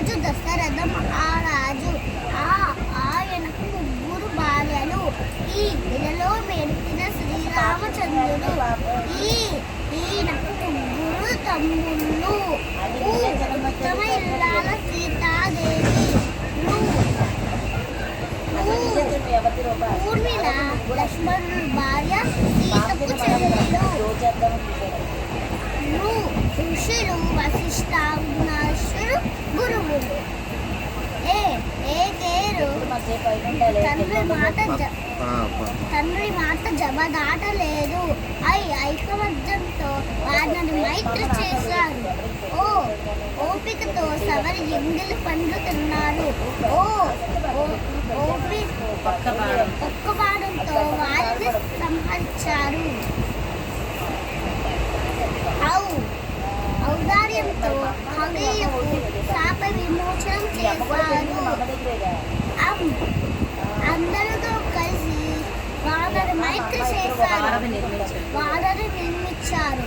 రాజు దశరథ మహారాజు. ఆయనకు ముగ్గురు భార్యలు. ఈ ఇలలో మెరిసిన శ్రీరామచంద్రుడు. ఈయనకు ముగ్గురు తమ్ముళ్ళు. ఉత్తమ ఇల్లాల సీతాదేవి. ఊర్మిళ లక్ష్మణుడు భార్య, సీతకు చెల్లెలు. ఋషులు వశిష్ఠ విఘ్నేశ్వరు గురువులు. ఏదేరు తండ్రి మాట జబదాటలేదు. ఐకమత్యంతో వారిని మైత్రి చేశారు. ఓపికతో సవరి ఎంగిలి పండ్లు తిన్నారు. ఒక్కబాడంతో వారిని సంహరించారు. ఔదార్యంతో ఖగయ్యకు శాప విమోచనం చేశారు. అందరితో కలిసి వానరి మైత్రి చేశారు. వానరి నిర్మించారు.